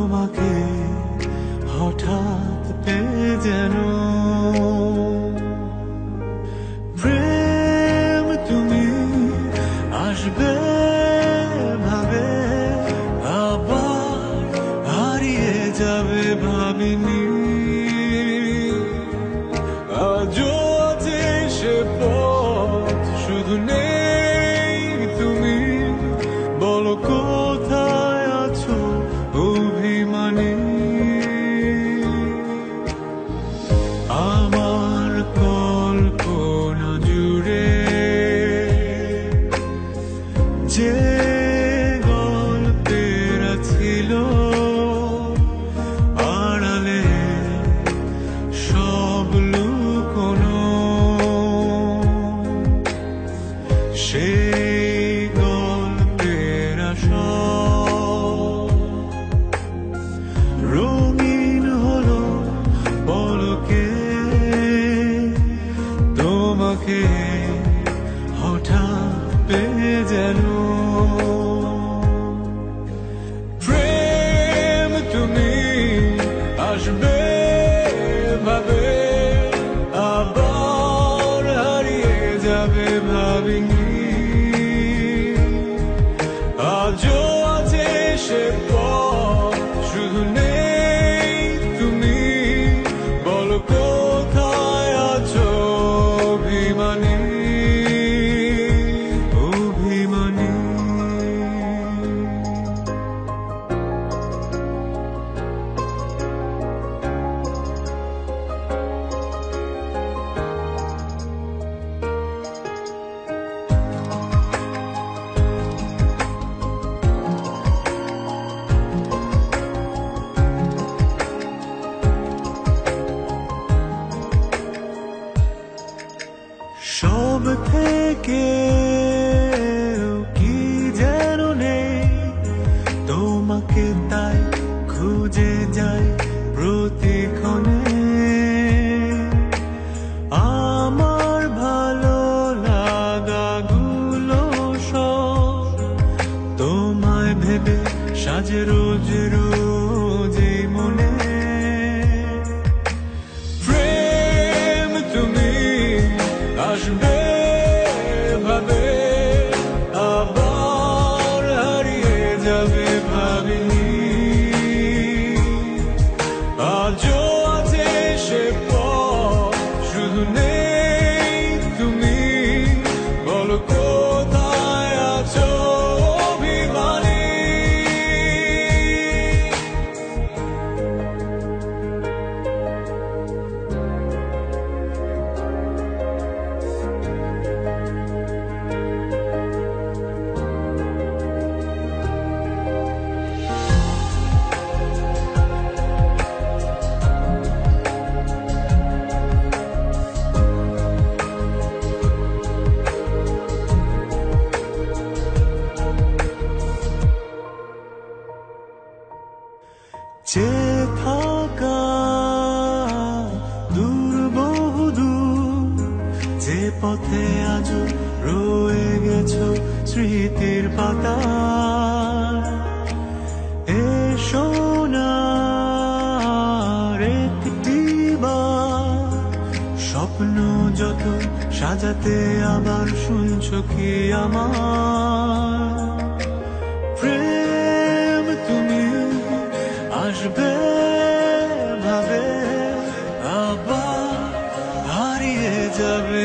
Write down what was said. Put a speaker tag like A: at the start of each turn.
A: তোমাকে হঠাৎ পেয়ে যেন প্রেম তুমি আসবে ভাবে আবার হারিয়ে যাবে ভাবিনি আজও আছে সে পথ শুধু নেই তুমি বলো কোথায় আছো অভিমানী আমার কল্পনা জুড়ে যে গল্পের ছিল আড়ালে সব লুকোনো সেই গল্পের সব রঙিন হলো পলকে তোমাকে হঠাৎ পেয়ে যেন প্রেম তুমি আসবে ভাবে আবার হারিয়ে যাবে ভাবিনি আজও আছে সে পথ শুধু নেই তুমি বলো কোথায় আছো অভিমানী অভিমানী সব থেকে কি যেন নেই তোমাকে তাই খুঁজে যাই প্রতিক্ষণে আমার ভালো লাগাগুলো সব তোমায় ভেবে সাজে রোজ রোজ এই মনে প্রেম তুমি আসবে ভাবে আবার হারিয়ে যাবে ভাবিনি আজও আছে সে পথ শুধু নেই তুমি বলো কোথায় আছো অভিমানী যে থাকা দূর বহুদূর যে পথে আজ রয়ে গেছো স্মৃতির পাতা এসো না একটি বার স্বপ্ন যত সাজাতে আবার শুনছো কি আমার প্রেম তুমি আসবে ভাবে আবার হারিয়ে যাবে